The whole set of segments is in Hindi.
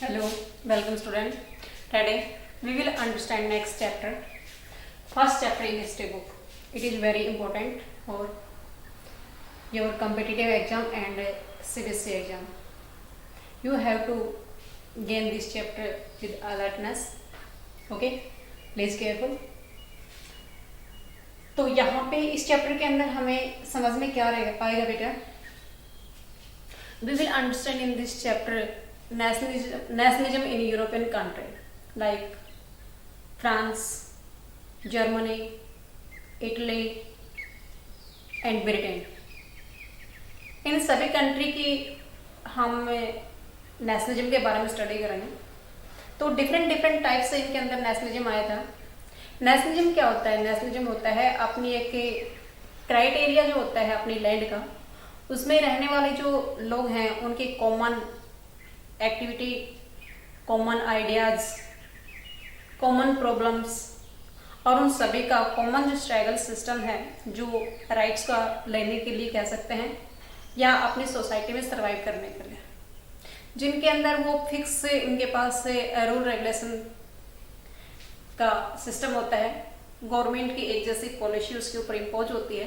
Hello, welcome student. Today we will understand next chapter. First chapter in history book. It is very important for your competitive exam and CBSE exam. You have to gain this chapter with alertness. Okay, please careful. तो यहाँ पे इस चैप्टर के अंदर हमें समझ में क्या आएगा बेटा? We will understand in this chapter nationalism in European country like France, Germany, Italy and Britain. इन सभी कंट्री की हम नेशनलिज्म के बारे में स्टडी करेंगे. तो डिफरेंट टाइप से इनके अंदर नेशनलिज्म आया था. नेशनलिज्म क्या होता है? नेशनलिज्म होता है अपनी एक क्राइटेरिया जो होता है अपनी लैंड का, उसमें रहने वाले जो लोग हैं उनकी common activity, common ideas, common problems और उन सभी का कॉमन जो स्ट्रगल सिस्टम है, जो राइट्स का लेने के लिए कह सकते हैं या अपनी सोसाइटी में सरवाइव करने के लिए, जिनके अंदर वो फिक्स उनके पास रूल रेगुलेशन का सिस्टम होता है, गवर्नमेंट की एक जैसी पॉलिसी उसके ऊपर इम्पोज होती है.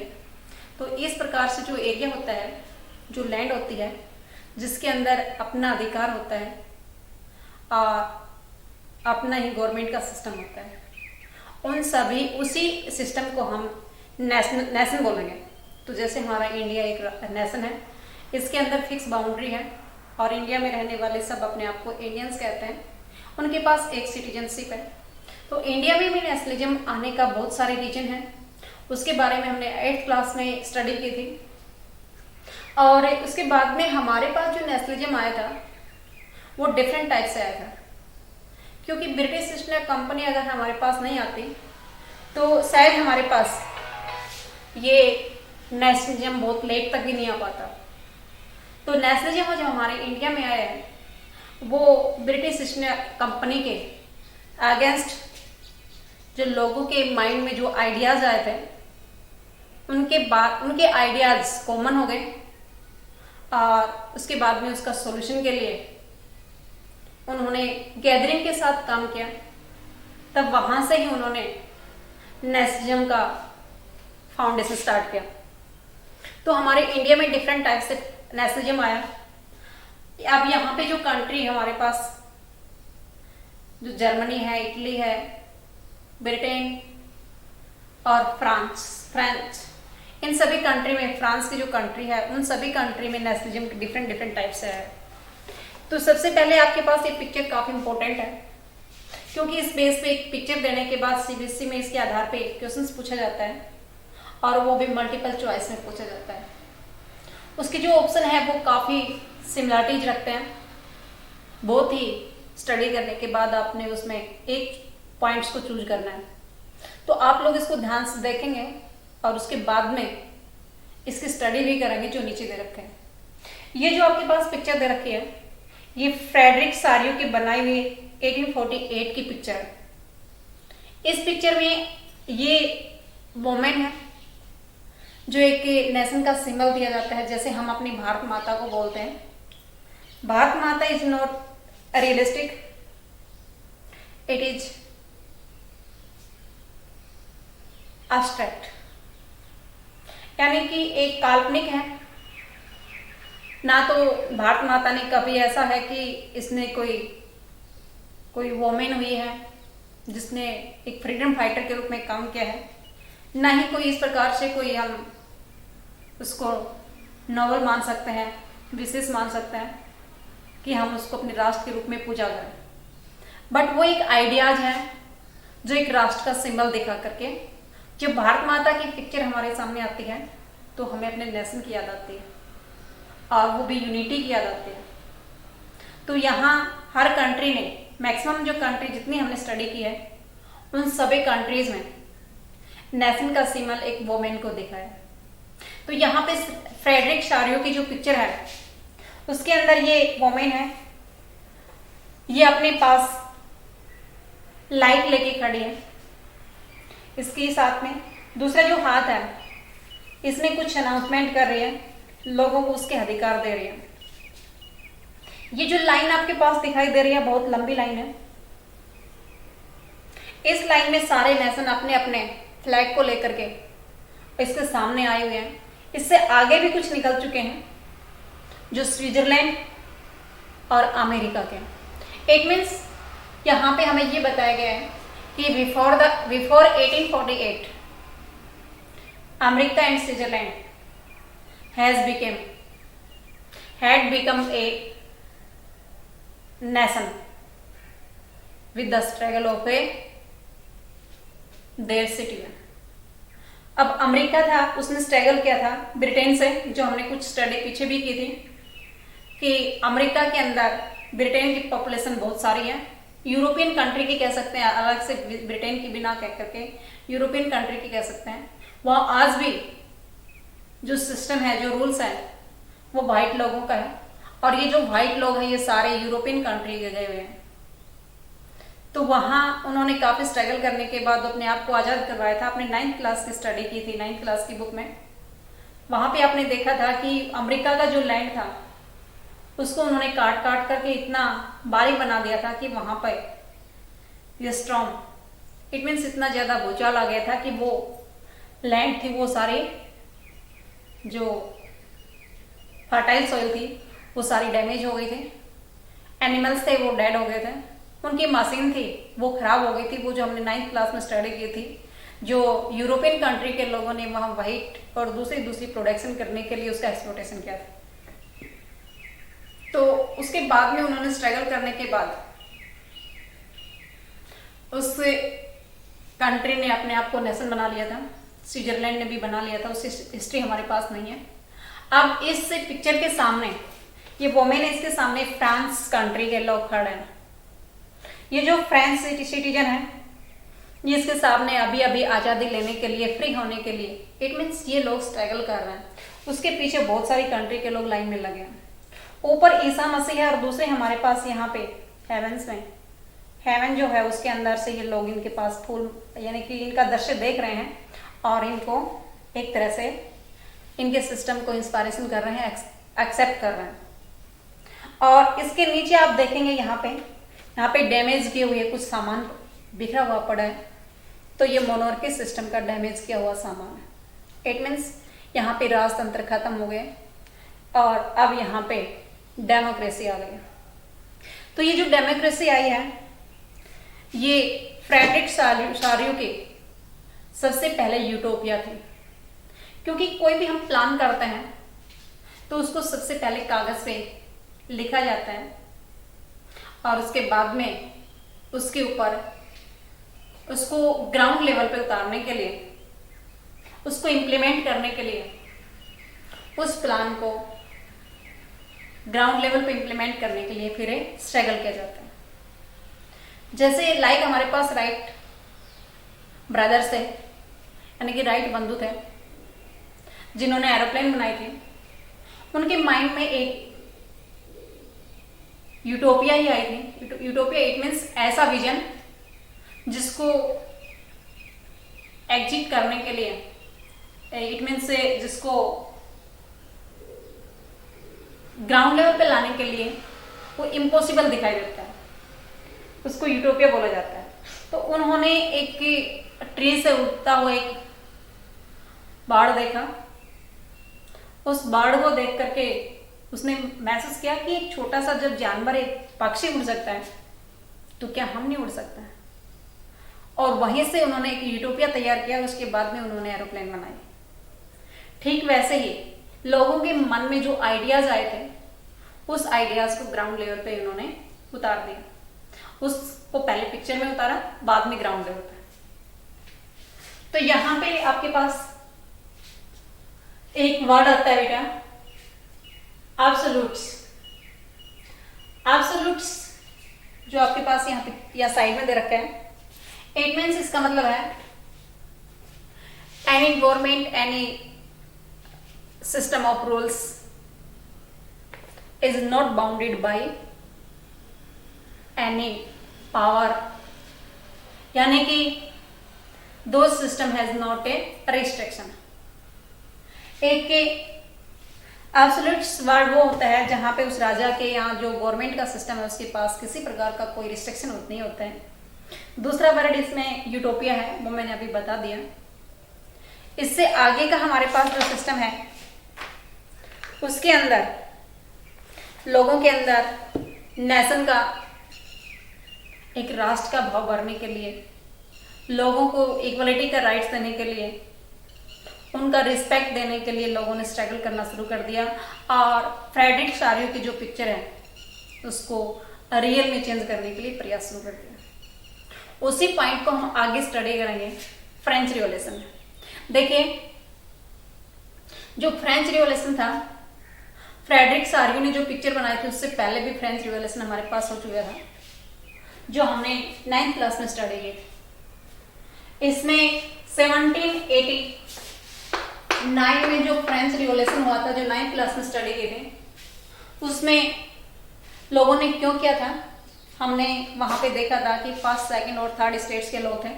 तो इस प्रकार से जो एरिया होता है, जो लैंड होती है, जिसके अंदर अपना अधिकार होता है और अपना ही गवर्नमेंट का सिस्टम होता है, उन सभी उसी सिस्टम को हम नेशन बोलेंगे. तो जैसे हमारा इंडिया एक नेशन है, इसके अंदर फिक्स बाउंड्री है और इंडिया में रहने वाले सब अपने आप को इंडियंस कहते हैं. उनके पास एक सिटीजनशिप है. तो इंडिया में भी नेशनलिज्म आने का बहुत सारे रीजन है. उसके बारे में हमने 8th क्लास में स्टडी की थी. और उसके बाद में हमारे पास जो नेशनलिज्म आया था वो डिफरेंट टाइप से आया था, क्योंकि ब्रिटिश ईस्ट इंडिया कंपनी अगर हमारे पास नहीं आती तो शायद हमारे पास ये नेशनलिज्म बहुत लेट तक भी नहीं आ पाता. तो नेशनलिज्म जो हमारे इंडिया में आया है वो ब्रिटिश ईस्ट इंडिया कंपनी के अगेंस्ट जो लोगों के माइंड में जो आइडियाज आए थे, उनके आइडियाज कॉमन हो गए और उसके बाद में उसका सॉल्यूशन के लिए उन्होंने गैदरिंग के साथ काम किया. तब वहां से ही उन्होंने नेशनलिज्म का फाउंडेशन स्टार्ट किया. तो हमारे इंडिया में डिफरेंट टाइप से नेशनलिज्म आया. अब यहाँ पे जो कंट्री हमारे पास, जो जर्मनी है, इटली है, ब्रिटेन और फ्रांस, इन सभी कंट्री में, फ्रांस की जो कंट्री है, उन सभी कंट्री में नेशनलिज्म डिफरेंट टाइप से है. तो सबसे पहले आपके पास ये पिक्चर काफी इंपॉर्टेंट है, क्योंकि इस बेस पे एक पिक्चर देने के बाद सीबीएसई में इसके आधार पे क्वेश्चंस पूछा जाता है और वो भी मल्टीपल चॉइस में पूछा जाता है. उसके जो ऑप्शन है वो काफी सिमिलरिटीज रखते हैं. बहुत ही स्टडी करने के बाद आपने उसमें एक पॉइंट्स को चूज करना है. तो आप लोग इसको ध्यान से देखेंगे और उसके बाद में इसकी स्टडी भी करेंगे जो नीचे दे रखे हैं. ये जो आपके पास पिक्चर दे रखी है, ये फ्रेडरिक सारियो की बनाई हुई 1848 की पिक्चर है. इस पिक्चर में ये वोमेन है जो एक नेशन का सिंबल दिया जाता है. जैसे हम अपनी भारत माता को बोलते हैं, भारत माता is not realistic, it is abstract, यानी कि एक काल्पनिक है. ना तो भारत माता ने कभी ऐसा है कि इसने कोई वोमेन हुई है जिसने एक फ्रीडम फाइटर के रूप में काम किया है, ना ही कोई इस प्रकार से कोई हम उसको नोबल मान सकते हैं, विशेष मान सकते हैं कि हम उसको अपने राष्ट्र के रूप में पूजा करें. बट वो एक आइडियाज है जो एक राष्ट्र का सिंबल दिखा करके, जब भारत माता की पिक्चर हमारे सामने आती है तो हमें अपने नेशन की याद आती है और वो भी यूनिटी की याद आती है. तो यहाँ हर कंट्री ने, मैक्सिमम जो कंट्री जितनी हमने स्टडी की है, उन सभी कंट्रीज में नेशन का सिंबल एक वोमेन को दिखा है. तो यहाँ पे फ्रेडरिक सारियो की जो पिक्चर है उसके अंदर ये वोमेन है, ये अपने पास लाइट लेके खड़ी है. इसके साथ में दूसरा जो हाथ है इसमें कुछ अनाउंसमेंट कर रही है, लोगों को उसके अधिकार दे रही है. ये जो लाइन आपके पास दिखाई दे रही है बहुत लंबी लाइन है। इस लाइन में सारे नेशन अपने अपने फ्लैग को लेकर के इसके सामने आए हुए हैं। इससे आगे भी कुछ निकल चुके हैं जो स्विट्जरलैंड और अमेरिका के। इट मीन्स यहां पे हमें ये बताया गया है कि before 1848 America and Switzerland had become a nation with the struggle of a their citizen। अब अमेरिका था, उसने स्ट्रगल किया था ब्रिटेन से, जो हमने कुछ स्टडी पीछे भी की थी कि अमेरिका के अंदर ब्रिटेन की पॉपुलेशन बहुत सारी है। यूरोपियन कंट्री की कह सकते हैं, अलग से ब्रिटेन की बिना कह करके यूरोपियन कंट्री की कह सकते हैं। वहाँ आज भी जो सिस्टम है, जो रूल्स है, वो व्हाइट लोगों का है। और ये जो व्हाइट लोग हैं ये सारे यूरोपियन कंट्री के गए हुए हैं। तो वहाँ उन्होंने काफ़ी स्ट्रगल करने के बाद अपने आप को आज़ाद करवाया था। आपने 9th क्लास की स्टडी की थी, 9th क्लास की बुक में। वहाँ पे आपने देखा था कि अमेरिका का जो लैंड था उसको उन्होंने काट काट करके इतना बारीक बना दिया था कि वहाँ पर ये स्टॉर्म, इट मीन्स इतना ज़्यादा भूचाल आ गया था कि वो लैंड थी, वो सारी जो फर्टाइल सॉइल थी वो सारी डैमेज हो गई थी। एनिमल्स थे वो डेड हो गए थे। उनकी मशीन थी वो खराब हो गई थी। वो जो हमने 9th क्लास में स्टडी की थी, जो यूरोपियन कंट्री के लोगों ने वहाँ व्हाइट और दूसरी प्रोडक्शन करने के लिए उसका एक्सप्लोटेशन किया था। तो उसके बाद में उन्होंने स्ट्रगल करने के बाद उस कंट्री ने अपने आप को नेशन बना लिया था। स्विट्जरलैंड ने भी बना लिया था, उसकी हिस्ट्री हमारे पास नहीं है। अब इस पिक्चर के सामने ये वोमेन है, इसके सामने फ्रांस कंट्री के लोग खड़े हैं। ये जो फ्रेंच सिटीजन है ये इसके सामने अभी अभी आज़ादी लेने के लिए, फ्री होने के लिए, इट मीन्स ये लोग स्ट्रगल कर रहे हैं। उसके पीछे बहुत सारी कंट्री के लोग लाइन में लगे हैं। ऊपर ईसा मसीह है और दूसरे हमारे पास यहाँ पे हेवंस में, हेवन जो है उसके अंदर से ये लोग इनके पास फूल यानी कि इनका दृश्य देख रहे हैं और इनको एक तरह से इनके सिस्टम को इंस्पायरेशन कर रहे हैं, एक्सेप्ट कर रहे हैं। और इसके नीचे आप देखेंगे यहाँ पे डैमेज किए हुए कुछ सामान बिखरा हुआ पड़ा है। तो ये मोनार्की सिस्टम का डैमेज किया हुआ सामान है। इट मीन्स यहाँ पे राजतंत्र खत्म हो गए और अब यहाँ पे डेमोक्रेसी आ गई। तो ये जो डेमोक्रेसी आई है ये फ्रेडरिक शारियो की सबसे पहले यूटोपिया थी। क्योंकि कोई भी हम प्लान करते हैं तो उसको सबसे पहले कागज पे लिखा जाता है और उसके बाद में उसके ऊपर उसको ग्राउंड लेवल पे उतारने के लिए, उसको इम्प्लीमेंट करने के लिए, उस प्लान को ग्राउंड लेवल पे इम्प्लीमेंट करने के लिए फिर स्ट्रगल किया जाता है। जैसे लाइक हमारे पास राइट ब्रदर्स थे, यानी कि राइट बंधु थे जिन्होंने एरोप्लेन बनाई थी। उनके माइंड में एक यूटोपिया ही आई थी। यूटोपिया इट मीन्स ऐसा विजन जिसको एग्जिट करने के लिए, इट मीन्स जिसको ग्राउंड लेवल पे लाने के लिए वो इम्पॉसिबल दिखाई देता है, उसको यूटोपिया बोला जाता है। तो उन्होंने एक ट्री से उड़ता हुआ एक बाड़ देखा। उस बाड़ को देख करके उसने महसूस किया कि एक छोटा सा जब जानवर, एक पक्षी उड़ सकता है तो क्या हम नहीं उड़ सकते हैं। और वहीं से उन्होंने एक यूटोपिया तैयार किया। उसके बाद में उन्होंने एरोप्लेन बनाई। ठीक वैसे ही लोगों के मन में जो आइडियाज आए थे उस आइडियाज को ग्राउंड लेवल पे उन्होंने उतार दिया। उसको पहले पिक्चर में उतारा, बाद में ग्राउंड लेवल पे। तो यहां पे आपके पास एक वर्ड आता है बेटा, एब्सोल्यूट्स। एब्सोल्यूट्स जो आपके पास यहाँ पे या साइड में दे रखा है, इट मीन्स इसका मतलब है any government, any system of rules is not bounded by any power, यानी कि दो system has not a restriction. एक एब्सोल्यूट वर्ड वो होता है जहाँ पे उस राजा के या जो गवर्नमेंट का सिस्टम है उसके पास किसी प्रकार का कोई रिस्ट्रिक्शन नहीं होता है। दूसरा वर्ड इसमें यूटोपिया है, वो मैंने अभी बता दिया। इससे आगे का हमारे पास जो सिस्टम है उसके अंदर लोगों के अंदर नेशन का, एक राष्ट्र का भाव भरने के लिए, लोगों को इक्वलिटी का राइट्स देने के लिए, उनका रिस्पेक्ट देने के लिए लोगों ने स्ट्रगल करना शुरू कर दिया और फ्रेडरिक शारियो की जो पिक्चर है उसको रियल में चेंज करने के लिए प्रयास शुरू कर दिया। उसी पॉइंट को हम आगे स्टडी करेंगे फ्रेंच रिवॉल्यूशन। देखिए, जो फ्रेंच रिवॉल्यूशन था, फ्रेडरिक शारियो ने जो पिक्चर बनाई थी उससे पहले भी फ्रेंच रिवॉल्यूशन हमारे पास हो चुका था, जो हमने 9th क्लास में स्टडी की। इसमें 1789 में जो फ्रेंच रिवॉल्यूशन हुआ था, जो 9th क्लास में स्टडी किए थे, उसमें लोगों ने क्यों किया था, हमने वहां पे देखा था कि फर्स्ट, सेकंड और थर्ड स्टेट्स के लोग थे।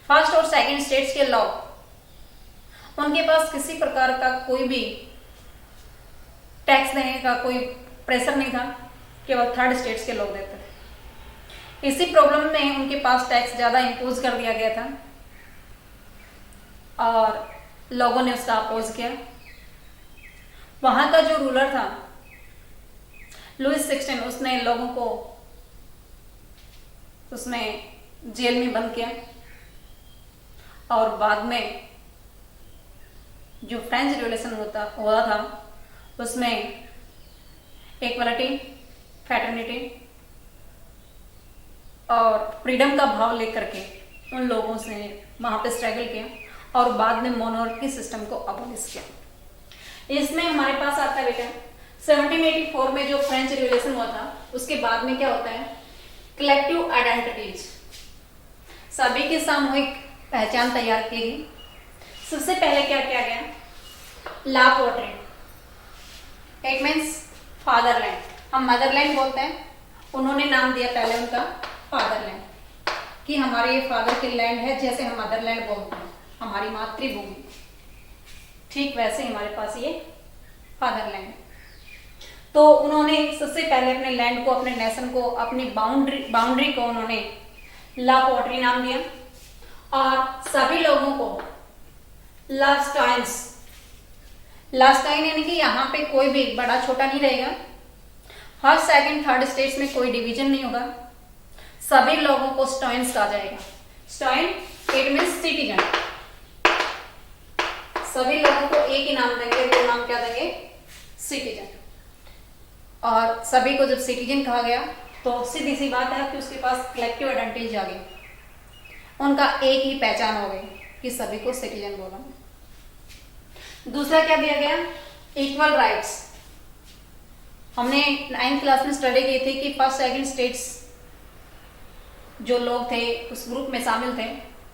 फर्स्ट और सेकंड स्टेट्स के लोग, उनके पास किसी प्रकार का कोई भी टैक्स देने का कोई प्रेशर नहीं था, केवल थर्ड स्टेट्स के लोग देते थे। इसी प्रॉब्लम में उनके पास टैक्स ज्यादा इंपोज कर दिया गया था और लोगों ने उसका अपोज किया। वहां का जो रूलर था लुइस 16, उसने लोगों को उसने जेल में बंद किया और बाद में जो फ्रेंच रिवॉल्यूशन हुआ था उसमें इक्वलिटी, फ्रेटर्निटी और फ्रीडम का भाव लेकर के उन लोगों से वहां पे स्ट्रगल किया और बाद में मोनार्की सिस्टम को अबॉलिश किया। इसमें हमारे पास आता है बेटा 1784 में जो फ्रेंच रिवॉल्यूशन हुआ था उसके बाद में क्या होता है, कलेक्टिव आइडेंटिटीज, सभी की सामूहिक पहचान तैयार की गई। सबसे पहले क्या किया गया, ला पोर्ट्री, इट मीन्स फादरलैंड, हम मदरलैंड बोलते हैं, उन्होंने नाम दिया पहले उनका फादरलैंड, कि हमारे ये फादर की लैंड है, जैसे हम मदरलैंड बोलते हैं हमारी मातृभूमि, ठीक वैसे हमारे पास ये फादरलैंड। तो उन्होंने सबसे पहले अपने लैंड को, अपने नेशन को, अपनी बाउंड्री को उन्होंने ला पोर्ट्री नाम दिया और सभी लोगों को लास्टाइन्स, लास्टाइन यानी कि यहाँ पे कोई भी बड़ा छोटा नहीं रहेगा, फर्स्ट, सेकंड, थर्ड स्टेट्स में कोई डिवीजन नहीं होगा, सभी लोगों को स्टाइन्स कहा जाएगा। स्टाइन इट मीन्स सिटीजन, सभी लोगों को एक ही नाम देंगे, वो नाम क्या देंगे, सिटीजन। और सभी को जब सिटीजन कहा गया तो सीधी सी बात है कि उसके पास कलेक्टिव आइडेंटिटी आ गई, उनका एक ही पहचान हो गई कि सभी को सिटीजन बोला। दूसरा क्या दिया गया, इक्वल राइट्स। हमने 9th क्लास में स्टडी की थी कि फर्स्ट, सेकंड स्टेट्स जो लोग थे उस ग्रुप में शामिल थे,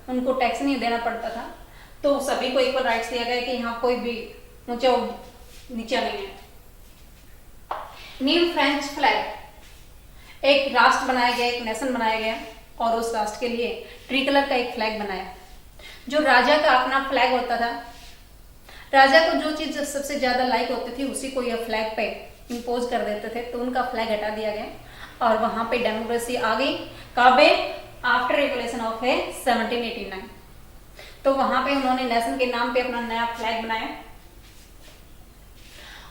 उनको टैक्स नहीं देना पड़ता था, तो सभी को इक्वल राइट्स दिया गया कि यहाँ कोई भी ऊंचा नीचा नहीं है। न्यू फ्रेंच फ्लैग, एक राष्ट्र बनाया गया, एक नेशन बनाया गया और उस राष्ट्र के लिए ट्री कलर का एक फ्लैग बनाया। जो राजा का अपना फ्लैग होता था, राजा को जो चीज सबसे ज्यादा लाइक होती थी उसी को यह फ्लैग पे इंपोज कर देते थे, तो उनका फ्लैग हटा दिया गया और वहां पे डेमोक्रेसी आ गई। कब? After revolution of 1789। तो वहां पे उन्होंने नेशन के नाम पे अपना नया फ्लैग बनाया।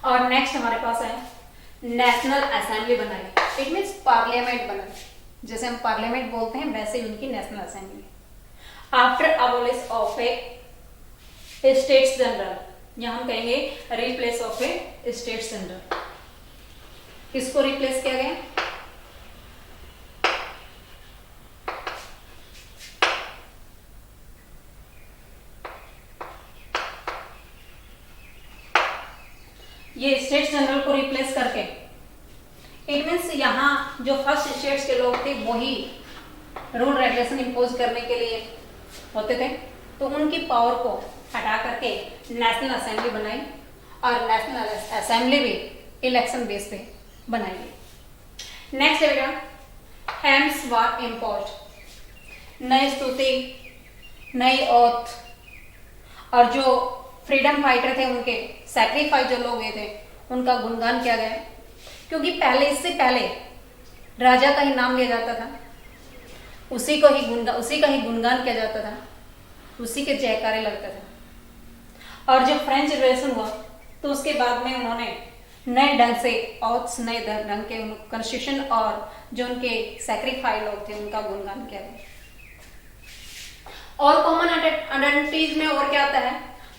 और नेक्स्ट हमारे पास है नेशनल असेंबली बनाई, इट मीन्स पार्लियामेंट बनाई, जैसे हम पार्लियामेंट बोलते हैं वैसे ही उनकी national assembly. After abolish of A states general, यहां हम कहेंगे replace of A states general, किसको रिप्लेस किया गया, ये स्टेट्स जनरल को रिप्लेस करके, इट मीन्स यहाँ जो फर्स्ट स्टेट्स के लोग थे वही रूल रेगुलेशन इंपोज करने के लिए होते थे, तो उनकी पावर को हटा करके नेशनल असेंबली बनाई और नेशनल असेंबली भी इलेक्शन बेस पे बनाई गई। नेक्स्ट है बेटा हेम्स वर इम्पोर्ट, नई स्तुति, नई ओथ और जो फ्रीडम फाइटर थे, उनके सैक्रिफाइस जो लोग हुए थे, उनका गुणगान किया गया। क्योंकि पहले, इससे पहले राजा का ही नाम लिया जाता था, उसी का ही गुणगान किया जाता था, उसी के जयकारे लगते थे। और जब फ्रेंच रिवॉल्यूशन हुआ तो उसके बाद में उन्होंने नए ढंग से और नए ढंग के कॉन्स्टिट्यूशन और जो उनके सैक्रिफाइस लोग थे उनका गुणगान किया गया। और कॉमन आइडेंटिटीज में और क्या आता है,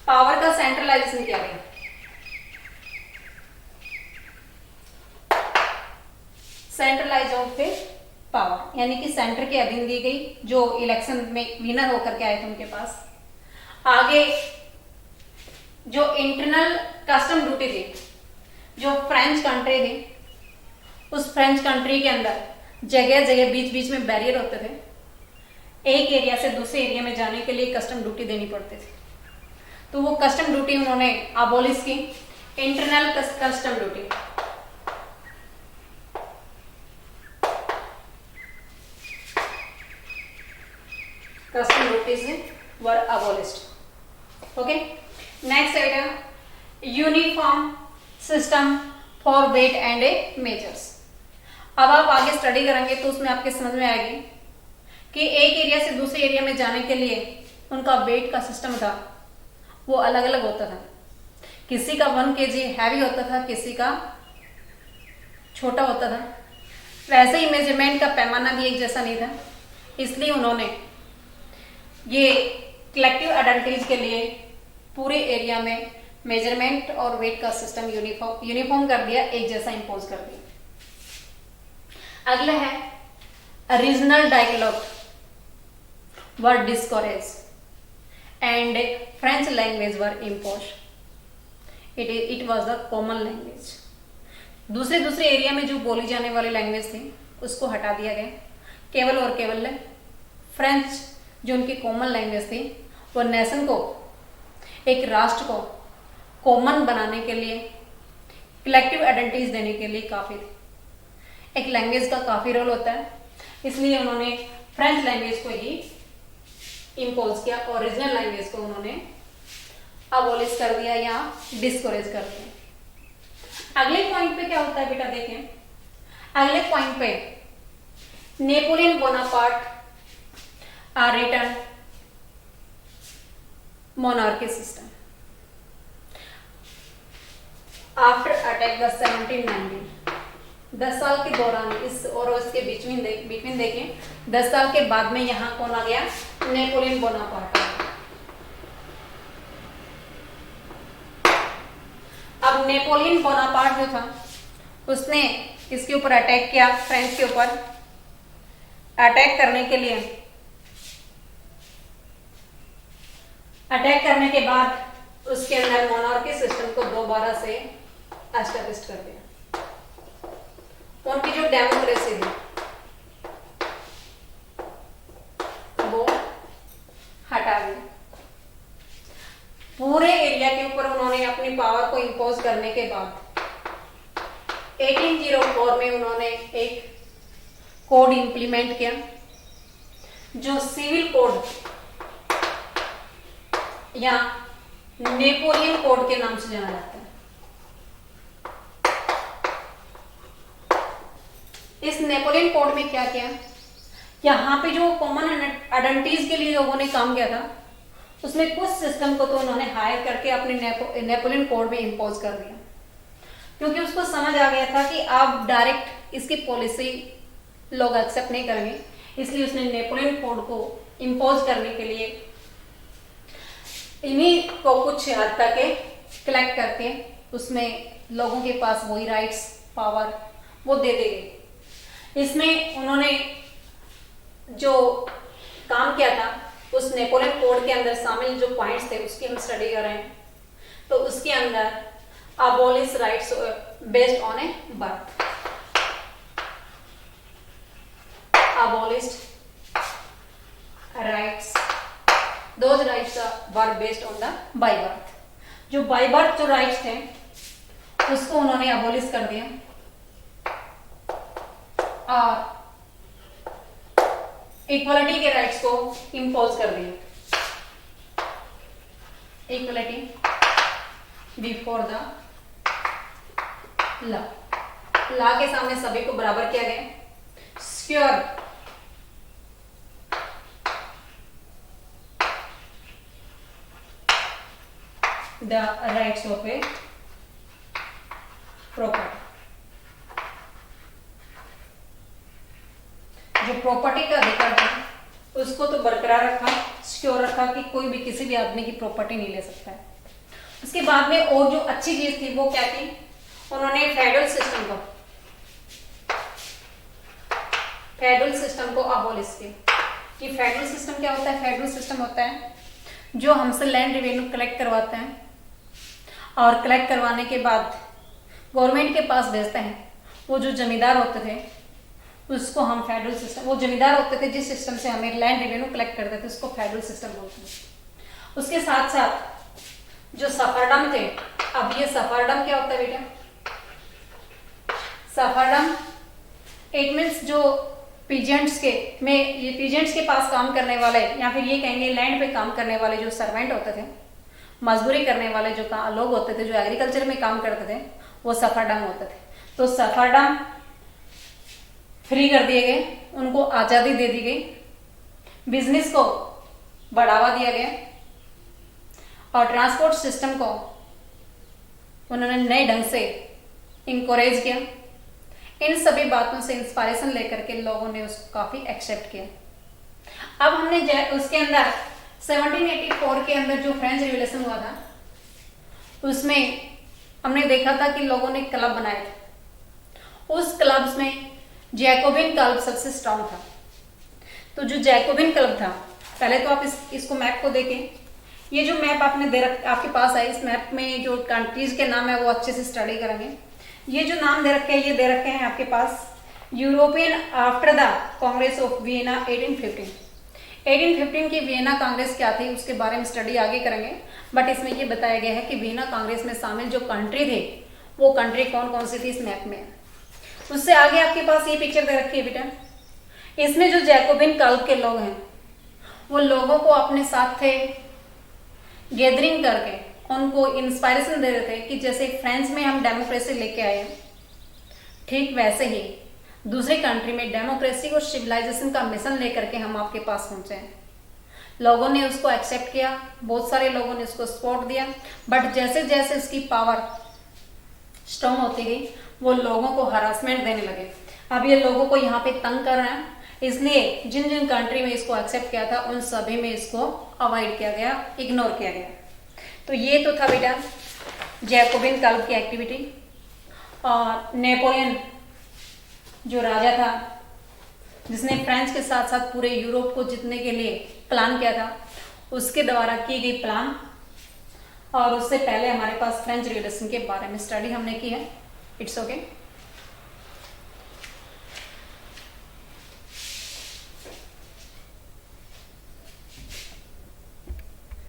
पावर का सेंट्रलाइजेशन किया गया। सेंट्रलाइज ऑफ द पावर, यानी कि सेंटर के अधीन दी गई, जो इलेक्शन में विनर होकर के आए थे उनके पास। आगे जो इंटरनल कस्टम ड्यूटी थी, जो फ्रेंच कंट्री थी, उस फ्रेंच कंट्री के अंदर जगह जगह बीच बीच में बैरियर होते थे, एक एरिया से दूसरे एरिया में जाने के लिए कस्टम ड्यूटी देनी पड़ती थी। तो वो कस्टम ड्यूटी उन्होंने अबॉलिश की, internal custom duty. Custom duties were abolished. Okay, next item, uniform system for wait and A measures. अब आप आगे स्टडी करेंगे तो उसमें आपके समझ में आएगी कि एक एरिया से दूसरे एरिया में जाने के लिए उनका वेट का सिस्टम था, वो अलग अलग होता था। किसी का 1 kg हैवी होता था, किसी का छोटा होता था। वैसे ही मेजरमेंट का पैमाना भी एक जैसा नहीं था, इसलिए उन्होंने ये कलेक्टिव आइडेंटिटीज के लिए पूरे एरिया में मेजरमेंट और वेट का सिस्टम यूनिफॉर्म कर दिया, एक जैसा इंपोज कर दिया। अगला है regional dialogue were discourage and French language were impose. It was the common language. दूसरे एरिया में जो बोली जाने वाली लैंग्वेज थी उसको हटा दिया गया, केवल और केवल फ्रेंच जो उनकी कॉमन लैंग्वेज थी, वो नेशन को, एक राष्ट्र को कॉमन बनाने के लिए, कलेक्टिव आइडेंटिटीज देने के लिए काफी थी। एक लैंग्वेज का काफी रोल होता है, इसलिए उन्होंने फ्रेंच लैंग्वेज को ही इम्पोज किया, ओरिजिनल लैंग्वेज को उन्होंने अबॉलिश कर दिया या डिस्करेज कर दिया। अगले पॉइंट पे क्या होता है बेटा, देखें अगले पॉइंट पे, Napoleon Bonaparte are return monarchy system after attack the 1790। 10 साल के दौरान इस और इसके बीच में देखें 10 साल के बाद में यहां कौन आ गया, नेपोलियन बोनापार्ट। अब नेपोलियन बोनापार्ट जो था उसने इसके ऊपर अटैक किया, फ्रेंच के ऊपर। अटैक करने के बाद उसके अंदर मोनार्की सिस्टम को दोबारा से एस्टैब्लिश कर दिया। उनकी जो डेमोक्रेसी थी वो हटा दी। पूरे एरिया के ऊपर उन्होंने अपनी पावर को इंपोज करने के बाद 1804 में उन्होंने एक कोड इंप्लीमेंट किया, जो सिविल कोड या नेपोलियन कोड के नाम से जाना जाता है। इस नेपोलियन कोड में क्या किया, यहाँ पे जो कॉमन आइडेंटिटीज के लिए लोगों ने काम किया था, उसमें कुछ सिस्टम को तो उन्होंने हायर करके अपने नेपोलियन कोड में इंपोज कर दिया, क्योंकि उसको समझ आ गया था कि आप डायरेक्ट इसकी पॉलिसी लोग एक्सेप्ट नहीं करेंगे। इसलिए उसने नेपोलियन कोड को इंपोज करने के लिए इन्हीं को कुछ हद तक कलेक्ट करके उसमें लोगों के पास वही राइट्स, पावर वो दे देंगे। इसमें उन्होंने जो काम किया था उस नेपोलियन कोड के अंदर शामिल जो पॉइंट्स थे उसकी हम स्टडी कर रहे हैं। तो उसके अंदर abolish rights based on A birth, abolished rights, those rights were based on the by birth। जो by birth जो rights थे उसको उन्होंने abolish कर दिया और इक्वलिटी के राइट्स को इम्पोज कर दिया। Equality before the law, law के सामने सभी को बराबर किया गया। Secure the rights of a property, जो प्रॉपर्टी का अधिकार था उसको तो बरकरार रखा, सिक्योर रखा कि कोई भी किसी भी आदमी की प्रॉपर्टी नहीं ले सकता है। उसके बाद में और जो अच्छी चीज थी वो क्या थी, उन्होंने फेडरल सिस्टम को अबॉलिश किया। ये फेडरल सिस्टम क्या होता है? फेडरल सिस्टम होता है जो हमसे लैंड रेवेन्यू कलेक्ट करवाते हैं और कलेक्ट करवाने के बाद गवर्नमेंट के पास भेजते हैं। वो जो जमींदार होते थे उसको हम फेडरल सिस्टम, वो जमींदार होते थे जिस सिस्टम से हमें लैंड रेवेन्यू कलेक्ट करते थे उसको फेडरल सिस्टम बोलते हैं। उसके साथ साथ जो सफरडम थे, अब ये सफरडम क्या होता है बेटा? सफरडम इट मीन्स जो पीजेंट्स के पास काम करने वाले, या फिर ये कहेंगे लैंड पे काम करने वाले जो सर्वेंट होते थे, मजदूरी करने वाले जो लोग होते थे, जो एग्रीकल्चर में काम करते थे, वो सफरडम होते थे। तो सफरडम फ्री कर दिए गए, उनको आजादी दे दी गई, बिजनेस को बढ़ावा दिया गया और ट्रांसपोर्ट सिस्टम को उन्होंने नए ढंग से इंकरेज किया। इन सभी बातों से इंस्पायरेशन लेकर के लोगों ने उसको काफी एक्सेप्ट किया। अब हमने उसके अंदर 1784 के अंदर जो फ्रेंच रिवॉल्यूशन हुआ था उसमें हमने देखा था कि लोगों ने क्लब बनाए थे। उस क्लब्स में जैकोबिन क्लब सबसे स्ट्रांग था। तो जो जैकोबिन क्लब था, पहले तो आप इसको मैप को देखें। ये जो मैप आपने आपके पास है, इस मैप में जो कंट्रीज के नाम है वो अच्छे से स्टडी करेंगे। ये जो नाम दे रखे हैं, ये दे रखे हैं आपके पास European after the Congress of Vienna 1815 की वियना कांग्रेस क्या थी उसके बारे में स्टडी आगे करेंगे। बट इसमें ये बताया गया है कि वियना कांग्रेस में शामिल जो कंट्री थे वो कंट्री कौन कौन सी थी इस मैप में। उससे आगे आपके पास ये पिक्चर दे रखी है बेटा। इसमें जो जैकोबिन क्लब के लोग हैं वो लोगों को अपने साथ थे गैदरिंग करके उनको इंस्पायरेशन दे रहे थे कि जैसे फ्रांस में हम डेमोक्रेसी लेके आए हैं, ठीक वैसे ही दूसरी कंट्री में डेमोक्रेसी और सिविलाइजेशन का मिशन लेकर के हम आपके पास पहुंचे हैं। लोगों ने उसको एक्सेप्ट किया, बहुत सारे लोगों ने उसको सपोर्ट दिया। बट जैसे जैसे उसकी पावर स्ट्रॉन्ग होती गई वो लोगों को हरासमेंट देने लगे। अब ये लोगों को यहाँ पे तंग कर रहे हैं, इसलिए जिन जिन कंट्री में इसको एक्सेप्ट किया था उन सभी में इसको अवॉइड किया गया, इग्नोर किया गया। तो ये तो था बेटा जैकोबिन क्लब की एक्टिविटी। और नेपोलियन जो राजा था जिसने फ्रांस के साथ साथ पूरे यूरोप को जीतने के लिए प्लान किया था, उसके द्वारा की गई प्लान। और उससे पहले हमारे पास फ्रेंच रिवॉल्यूशन के बारे में स्टडी हमने की है। It's okay.